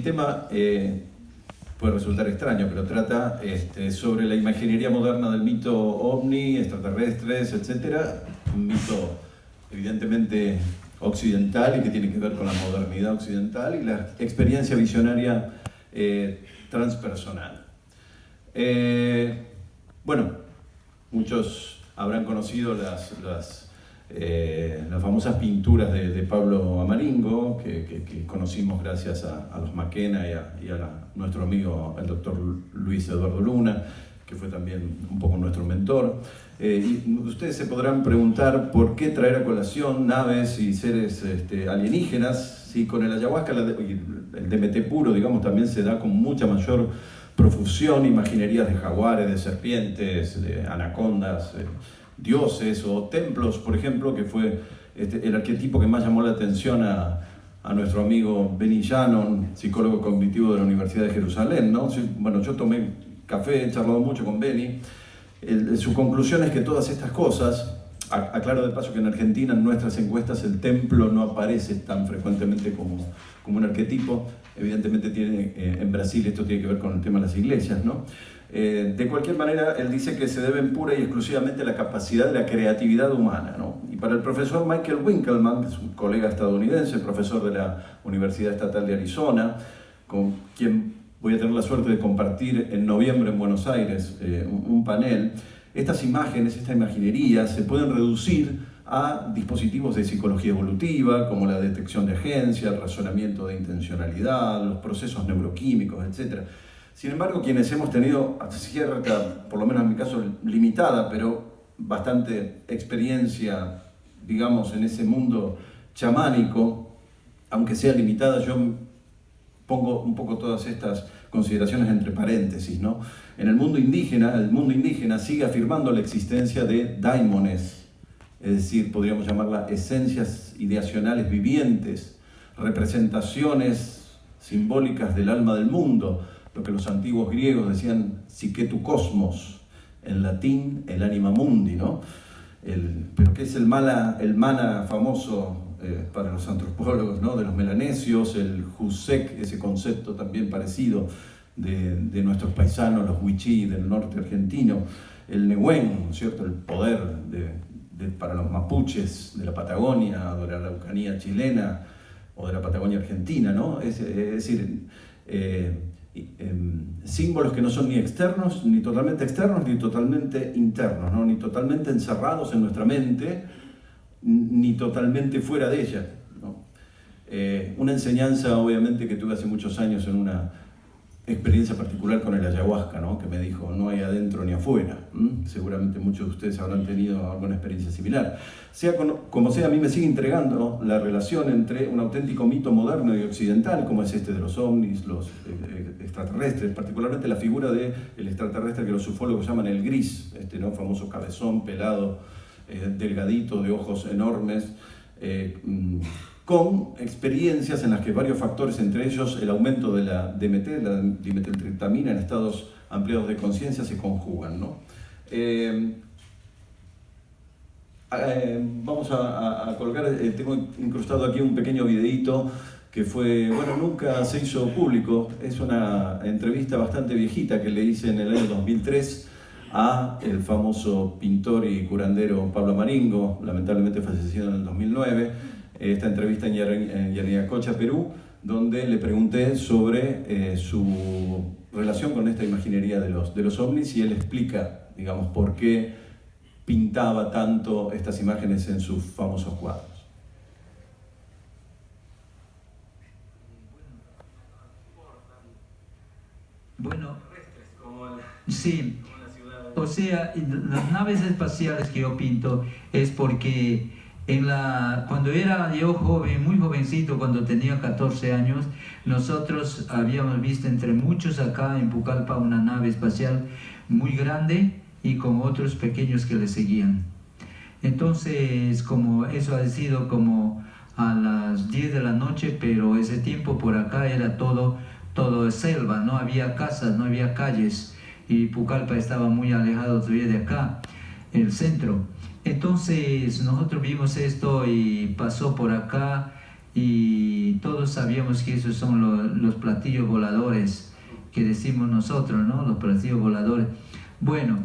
tema puede resultar extraño, pero trata sobre la imaginería moderna del mito ovni, extraterrestres, etc. Un mito evidentemente occidental y que tiene que ver con la modernidad occidental y la experiencia visionaria transpersonal. Bueno, muchos habrán conocido las famosas pinturas de Pablo Amaringo, que conocimos gracias a los Maquena y a nuestro amigo, el doctor Luis Eduardo Luna, que fue también un poco nuestro mentor. Y ustedes se podrán preguntar por qué traer a colación naves y seres alienígenas, si con el ayahuasca, el DMT puro, digamos, también se da con mucha mayor profusión, imaginerías de jaguares, de serpientes, de anacondas, dioses o templos, por ejemplo, que fue el arquetipo que más llamó la atención a nuestro amigo Benny Shannon, psicólogo cognitivo de la Universidad de Jerusalén, ¿no? Bueno, yo tomé café, he charlado mucho con Benny. Su conclusión es que todas estas cosas, aclaro de paso que en Argentina en nuestras encuestas el templo no aparece tan frecuentemente como un arquetipo, evidentemente en Brasil esto tiene que ver con el tema de las iglesias, ¿no? De cualquier manera, él dice que se deben pura y exclusivamente a la capacidad de la creatividad humana, ¿no? Y para el profesor Michael Winkelmann, que es un colega estadounidense, profesor de la Universidad Estatal de Arizona, con quien voy a tener la suerte de compartir en noviembre en Buenos Aires un panel, estas imágenes, esta imaginería se pueden reducir a dispositivos de psicología evolutiva, como la detección de agencia, el razonamiento de intencionalidad, los procesos neuroquímicos, etc. Sin embargo, quienes hemos tenido cierta, por lo menos en mi caso limitada, pero bastante experiencia, digamos, en ese mundo chamánico, aunque sea limitada, yo pongo un poco todas estas consideraciones entre paréntesis, ¿no? En el mundo indígena sigue afirmando la existencia de daimones, es decir, podríamos llamarla esencias ideacionales vivientes, representaciones simbólicas del alma del mundo, lo que los antiguos griegos decían psique tu cosmos, en latín el anima mundi, ¿no? Pero ¿qué es el mana famoso para los antropólogos, ¿no? De los melanesios, el Husek, ese concepto también parecido de nuestros paisanos, los Huichí del norte argentino, el Nehuen, ¿cierto? El poder para los mapuches de la Patagonia, o de la Araucanía chilena, o de la Patagonia argentina, ¿no? Es decir, símbolos que no son ni externos, ni totalmente internos, ¿no? Ni totalmente encerrados en nuestra mente, ni totalmente fuera de ella, ¿no? Una enseñanza, obviamente, que tuve hace muchos años en una experiencia particular con el ayahuasca, ¿no? Que me dijo, no hay adentro ni afuera. Seguramente muchos de ustedes habrán tenido alguna experiencia similar. Sea como sea, a mí me sigue intrigando la relación entre un auténtico mito moderno y occidental, como es este de los ovnis, los extraterrestres, particularmente la figura del extraterrestre que los ufólogos llaman el gris, ¿no? Famoso cabezón, pelado, delgadito, de ojos enormes, con experiencias en las que varios factores, entre ellos el aumento de la DMT, la dimetiltriptamina en estados ampliados de conciencia, se conjugan, ¿no? Vamos a colocar, tengo incrustado aquí un pequeño videíto que fue, bueno, nunca se hizo público, es una entrevista bastante viejita que le hice en el año 2003 a el famoso pintor y curandero Pablo Amaringo, lamentablemente fallecido en el 2009, esta entrevista en Yanacocha, Perú, donde le pregunté sobre su relación con esta imaginería de los ovnis, y él explica, digamos, por qué pintaba tanto estas imágenes en sus famosos cuadros. Bueno, sí, o sea, las naves espaciales que yo pinto es porque cuando era yo joven, muy jovencito, cuando tenía 14 años, nosotros habíamos visto entre muchos acá en Pucallpa una nave espacial muy grande y con otros pequeños que le seguían. Entonces, como eso ha sido como a las 10 de la noche, pero ese tiempo por acá era todo selva, no había casas, no había calles, y Pucallpa estaba muy alejado todavía de acá, el centro. Entonces nosotros vimos esto y pasó por acá y todos sabíamos que esos son los platillos voladores que decimos nosotros, ¿no? Los platillos voladores. Bueno,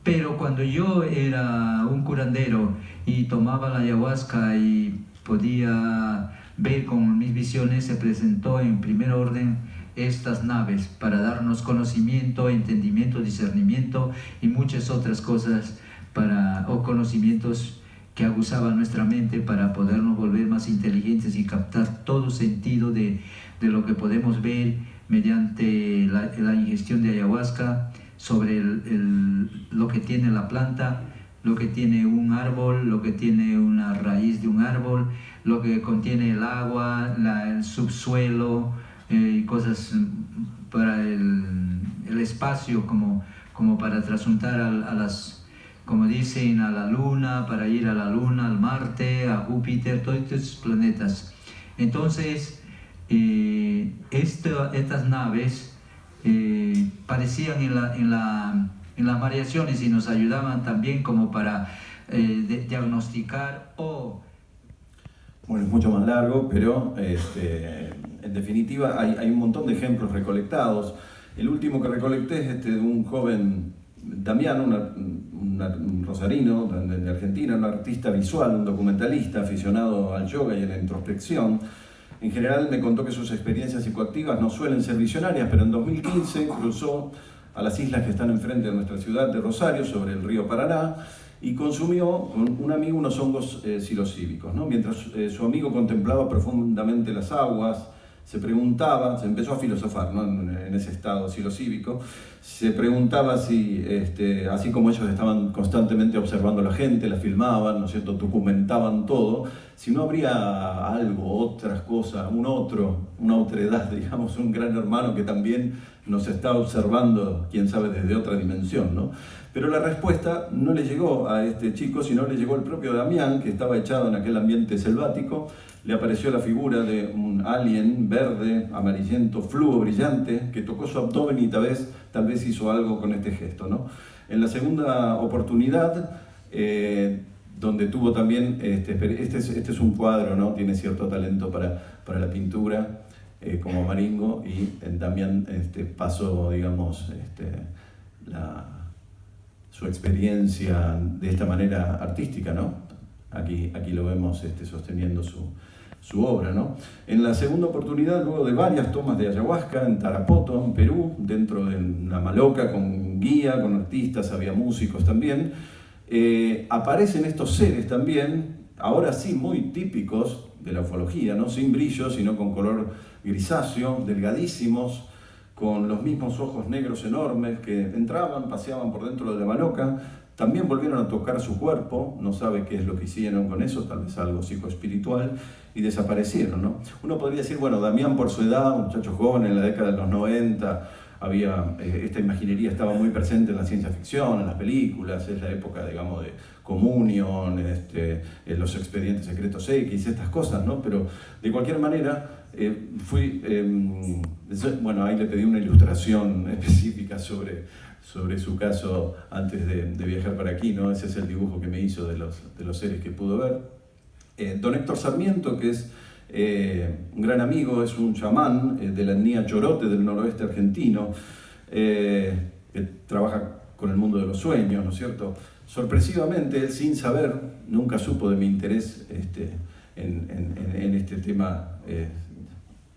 pero cuando yo era un curandero y tomaba la ayahuasca y podía ver con mis visiones, se presentó en primer orden estas naves para darnos conocimiento, entendimiento, discernimiento y muchas otras cosas o conocimientos que aguzaban nuestra mente para podernos volver más inteligentes y captar todo sentido de lo que podemos ver mediante la ingestión de ayahuasca sobre lo que tiene la planta, lo que tiene un árbol, lo que tiene una raíz de un árbol, lo que contiene el agua, el subsuelo y cosas para el espacio como para trasuntar a las, como dicen, a la luna, para ir a la luna, al Marte, a Júpiter, todos estos planetas. Entonces, estas naves parecían en las variaciones y nos ayudaban también como para diagnosticar o... Bueno, es mucho más largo, pero en definitiva hay un montón de ejemplos recolectados. El último que recolecté es de un joven, Damián, un rosarino de Argentina, un artista visual, un documentalista aficionado al yoga y a la introspección. En general me contó que sus experiencias psicoactivas no suelen ser visionarias, pero en 2015 cruzó a las islas que están enfrente de nuestra ciudad de Rosario, sobre el río Paraná, y consumió con un amigo unos hongos psilocíbicos, ¿no? Mientras su amigo contemplaba profundamente las aguas, se empezó a filosofar, ¿no? En ese estado psilocíbico, se preguntaba si, así como ellos estaban constantemente observando a la gente, la filmaban, ¿no es cierto?, documentaban todo, si no habría algo, otras cosas, una otredad, digamos, un gran hermano que también nos está observando, quién sabe, desde otra dimensión, ¿no? Pero la respuesta no le llegó a este chico, sino le llegó al propio Damián, que estaba echado en aquel ambiente selvático. Le apareció la figura de un alien verde, amarillento, fluo, brillante, que tocó su abdomen y tal vez hizo algo con este gesto, ¿no? En la segunda oportunidad, donde tuvo también, este es un cuadro, ¿no? Tiene cierto talento para la pintura, como Maringo, y Damián pasó, digamos, su experiencia de esta manera artística, ¿no? Aquí lo vemos sosteniendo su obra, ¿no? En la segunda oportunidad, luego de varias tomas de ayahuasca en Tarapoto, en Perú, dentro de una maloca con guía, con artistas, había músicos también, aparecen estos seres también, ahora sí muy típicos de la ufología, ¿no? Sin brillo, sino con color grisáceo, delgadísimos, con los mismos ojos negros enormes que entraban, paseaban por dentro de la maloca. También volvieron a tocar su cuerpo, no sabe qué es lo que hicieron con eso, tal vez algo psicoespiritual, y desaparecieron, ¿no? Uno podría decir, bueno, Damián por su edad, un muchacho joven en la década de los 90, esta imaginería estaba muy presente en la ciencia ficción, en las películas, es la época, digamos, de Communion, los expedientes secretos X, estas cosas, ¿no? Pero de cualquier manera, bueno, ahí le pedí una ilustración específica sobre su caso antes de viajar para aquí, ¿no? Ese es el dibujo que me hizo de los seres que pudo ver. Don Héctor Sarmiento, que es un gran amigo, es un chamán de la etnia Chorote del noroeste argentino, que trabaja con el mundo de los sueños, ¿no es cierto? Sorpresivamente, él sin saber, nunca supo de mi interés en este tema,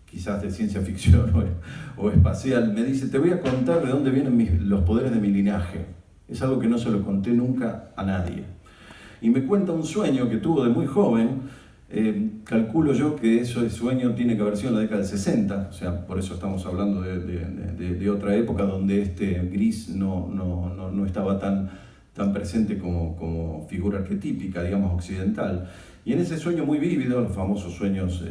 quizás de ciencia ficción o espacial. Me dice, te voy a contar de dónde vienen los poderes de mi linaje. Es algo que no se lo conté nunca a nadie. Y me cuenta un sueño que tuvo de muy joven. Calculo yo que ese sueño tiene que haber sido en la década del 60, o sea, por eso estamos hablando de otra época donde este gris no estaba tan presente como figura arquetípica, digamos, occidental. Y en ese sueño muy vívido, los famosos sueños,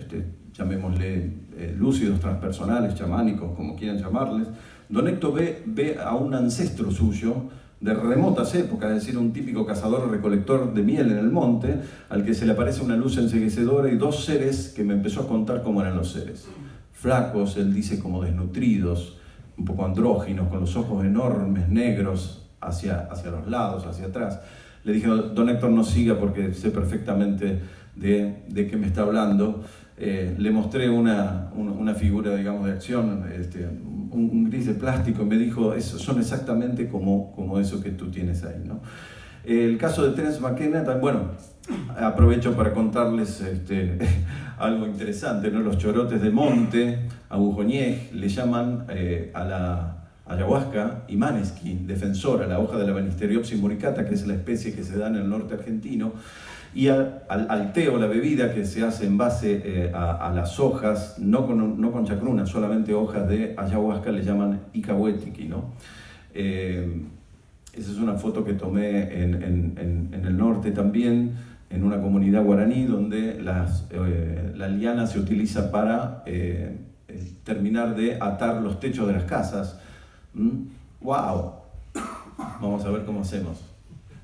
llamémosle lúcidos, transpersonales, chamánicos, como quieran llamarles, don Héctor ve a un ancestro suyo de remotas épocas, es decir, un típico cazador-recolector de miel en el monte, al que se le aparece una luz enceguecedora y dos seres que me empezó a contar cómo eran los seres. Flacos, él dice, como desnutridos, un poco andróginos, con los ojos enormes, negros, hacia los lados, hacia atrás. Le dije, don Héctor, no siga porque sé perfectamente de qué me está hablando. le mostré una figura, digamos, de acción, un gris de plástico, y me dijo, son exactamente como eso que tú tienes ahí, ¿no? El caso de Terence McKenna, bueno, aprovecho para contarles algo interesante, ¿no? Los chorotes de monte, Abujoñej, le llaman a la ayahuasca Imanesqui, defensora, la hoja de la Banisteriopsis muricata, que es la especie que se da en el norte argentino, y al té o la bebida que se hace en base a las hojas, no con chacruna, solamente hojas de ayahuasca, le llaman Icahuetiqui, ¿no? Esa es una foto que tomé en el norte también, en una comunidad guaraní, donde la liana se utiliza para terminar de atar los techos de las casas. ¡Wow! Vamos a ver cómo hacemos.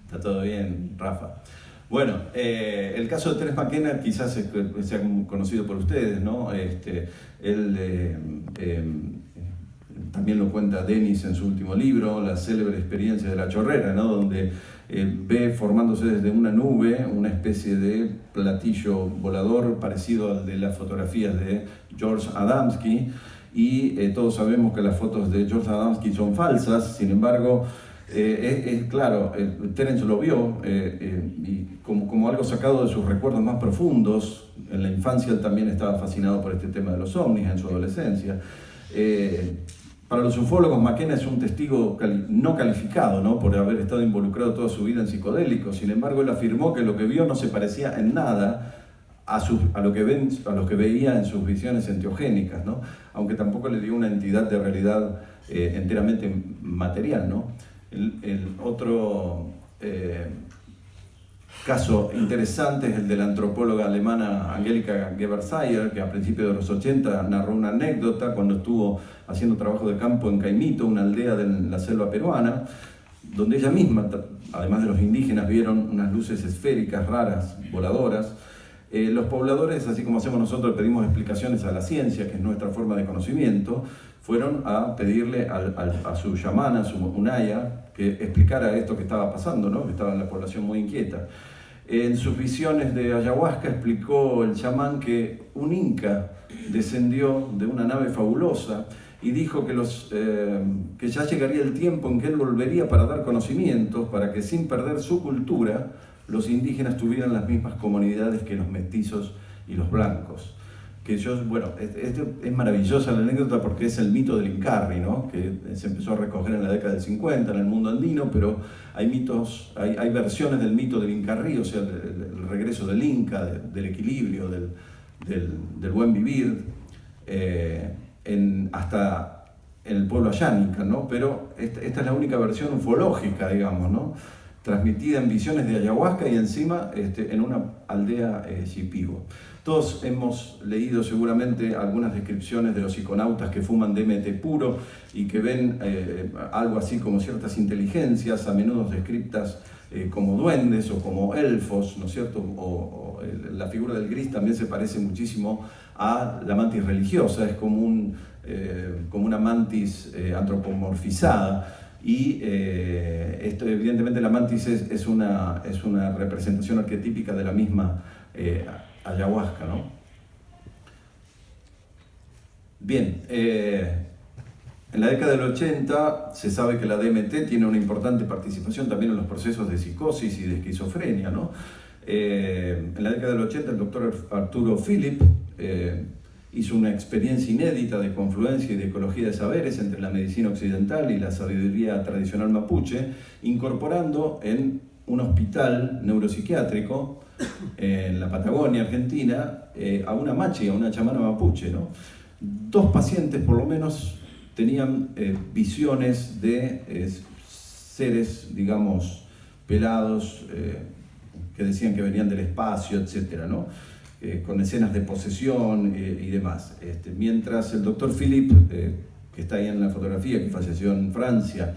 ¿Está todo bien, Rafa? Bueno, el caso de Terence McKenna quizás sea conocido por ustedes, ¿no? También lo cuenta Denis en su último libro, La célebre experiencia de la chorrera, ¿no? Donde ve formándose desde una nube una especie de platillo volador parecido al de las fotografías de George Adamski, y todos sabemos que las fotos de George Adamski son falsas. Sin embargo, claro, Terence lo vio y como algo sacado de sus recuerdos más profundos. En la infancia él también estaba fascinado por este tema de los ovnis, en su adolescencia. Para los ufólogos, McKenna es un testigo no calificado, ¿no? Por haber estado involucrado toda su vida en psicodélicos. Sin embargo, él afirmó que lo que vio no se parecía en nada a lo que veía en sus visiones enteogénicas, ¿no? Aunque tampoco le dio una entidad de realidad enteramente material, ¿no? El otro caso interesante es el de la antropóloga alemana Angelika Gebersayer, que a principios de los 80 narró una anécdota cuando estuvo haciendo trabajo de campo en Caimito, una aldea de la selva peruana, donde ella misma, además de los indígenas, vieron unas luces esféricas raras, voladoras. Los pobladores, así como hacemos nosotros, pedimos explicaciones a la ciencia, que es nuestra forma de conocimiento, fueron a pedirle a su chamana, a su unaya, que explicara esto que estaba pasando, ¿no? Que estaba en la población muy inquieta. En sus visiones de ayahuasca explicó el chamán que un inca descendió de una nave fabulosa y dijo que ya llegaría el tiempo en que él volvería para dar conocimientos, para que sin perder su cultura, los indígenas tuvieran las mismas comunidades que los mestizos y los blancos. Bueno, esto es maravillosa la anécdota porque es el mito del Incarri, ¿no? Que se empezó a recoger en la década del 50 en el mundo andino, pero hay versiones del mito del Incarri, o sea, el regreso del Inca, del equilibrio, del buen vivir, hasta en el pueblo ayánica, ¿no? Pero esta es la única versión ufológica, digamos, ¿no? Transmitida en visiones de ayahuasca y encima en una aldea shipibo. Todos hemos leído seguramente algunas descripciones de los psiconautas que fuman DMT puro y que ven algo así como ciertas inteligencias, a menudo descritas como duendes o como elfos, ¿no es cierto? La figura del gris también se parece muchísimo a la mantis religiosa, es como una mantis antropomorfizada. Y evidentemente la mantis es una representación arquetípica de la misma ayahuasca, ¿no? Bien, en la década del 80 se sabe que la DMT tiene una importante participación también en los procesos de psicosis y de esquizofrenia, ¿no? En la década del 80 el doctor Arturo Philip hizo una experiencia inédita de confluencia y de ecología de saberes entre la medicina occidental y la sabiduría tradicional mapuche, incorporando en un hospital neuropsiquiátrico en la Patagonia, Argentina, a una machi, a una chamana mapuche, ¿no? 2 pacientes por lo menos tenían visiones de seres, digamos, pelados, que decían que venían del espacio, etcétera, ¿no? Con escenas de posesión y demás. Mientras el doctor Philip, que está ahí en la fotografía, que falleció en Francia,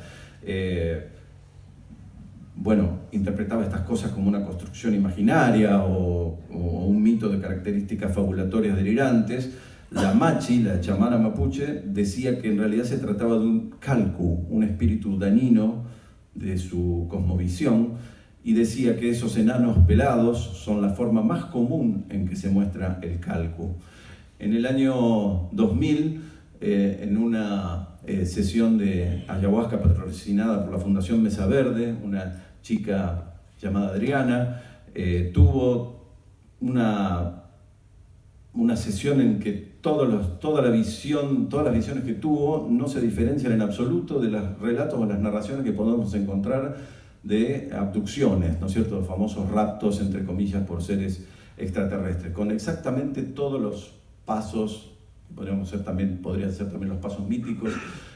interpretaba estas cosas como una construcción imaginaria o un mito de características fabulatorias delirantes, la machi, la chamana mapuche, decía que en realidad se trataba de un calcu, un espíritu dañino de su cosmovisión, y decía que esos enanos pelados son la forma más común en que se muestra el calcu. En el año 2000, en una sesión de ayahuasca patrocinada por la Fundación Mesa Verde, una chica llamada Adriana tuvo una sesión en que todas las visiones que tuvo no se diferencian en absoluto de los relatos o las narraciones que podemos encontrar de abducciones, ¿no es cierto?, los famosos raptos, entre comillas, por seres extraterrestres, con exactamente todos los pasos, podrían ser también los pasos míticos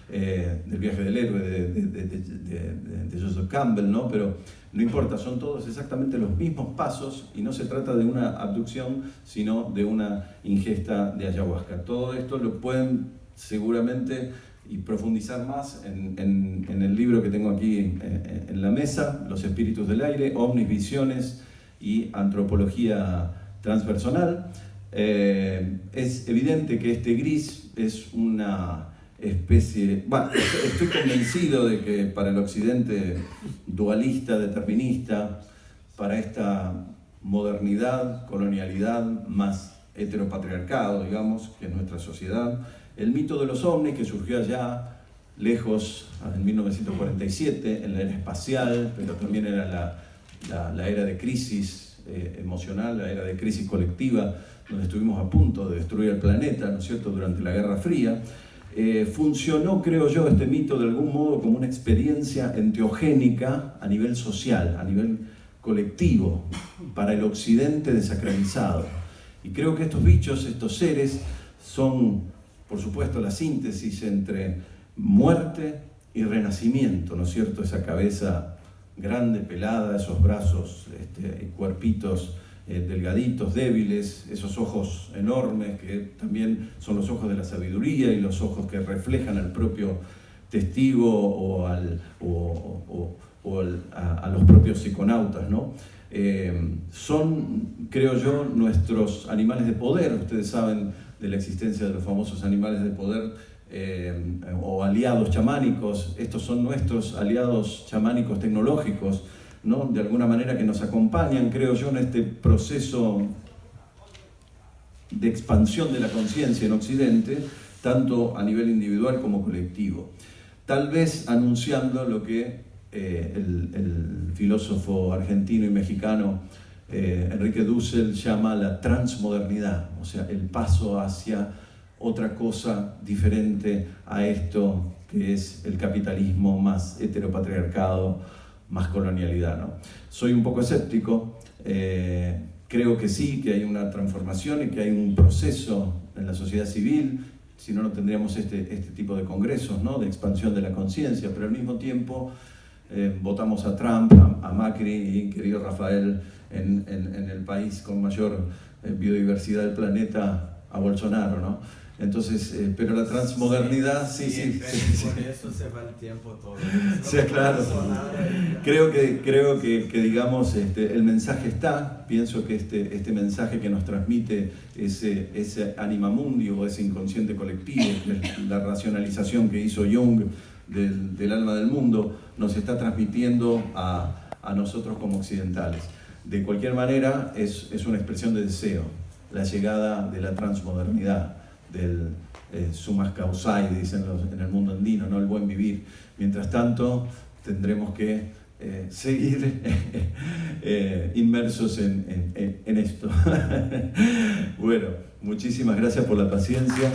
del viaje del héroe de Joseph Campbell, ¿no? Pero no importa, son todos exactamente los mismos pasos y no se trata de una abducción, sino de una ingesta de ayahuasca. Todo esto lo pueden seguramente y profundizar más en el libro que tengo aquí en la mesa, Los espíritus del aire, ovnis, visiones y antropología transpersonal. Es evidente que este gris es una especie, estoy convencido de que para el occidente dualista, determinista, para esta modernidad, colonialidad, más heteropatriarcado, digamos, que es nuestra sociedad, el mito de los ovnis, que surgió allá lejos, en 1947, en la era espacial, pero también era la era de crisis emocional, la era de crisis colectiva, donde estuvimos a punto de destruir el planeta, ¿no es cierto?, durante la Guerra Fría. Funcionó, creo yo, este mito de algún modo como una experiencia enteogénica a nivel social, a nivel colectivo, para el occidente desacralizado. Y creo que estos bichos, estos seres, son, por supuesto, la síntesis entre muerte y renacimiento, ¿no es cierto?, esa cabeza grande, pelada, esos brazos y cuerpitos delgaditos, débiles, esos ojos enormes que también son los ojos de la sabiduría y los ojos que reflejan al propio testigo o a los propios psiconautas, ¿no? Son, creo yo, nuestros animales de poder. Ustedes saben de la existencia de los famosos animales de poder o aliados chamánicos. Estos son nuestros aliados chamánicos tecnológicos, ¿no?, de alguna manera, que nos acompañan, creo yo, en este proceso de expansión de la conciencia en Occidente, tanto a nivel individual como colectivo. Tal vez anunciando lo que el filósofo argentino y mexicano Enrique Dussel llama la transmodernidad, o sea, el paso hacia otra cosa diferente a esto que es el capitalismo más heteropatriarcado, más colonialidad, ¿no? Soy un poco escéptico, creo que sí, que hay una transformación y que hay un proceso en la sociedad civil, si no, no tendríamos este tipo de congresos, ¿no?, de expansión de la conciencia, pero al mismo tiempo votamos a Trump, a Macri y, querido Rafael, en el país con mayor biodiversidad del planeta, a Bolsonaro, ¿no? Entonces, pero la transmodernidad, sí. Por eso se va el tiempo todo. Sí, claro. Creo que digamos, el mensaje está. Pienso que este mensaje que nos transmite ese anima mundi o ese inconsciente colectivo, la racionalización que hizo Jung del alma del mundo, nos está transmitiendo a nosotros como occidentales. De cualquier manera, es una expresión de deseo, la llegada de la transmodernidad, del sumas causai, dicen en el mundo andino, ¿no?, el buen vivir. Mientras tanto, tendremos que seguir inmersos en esto. Bueno, muchísimas gracias por la paciencia.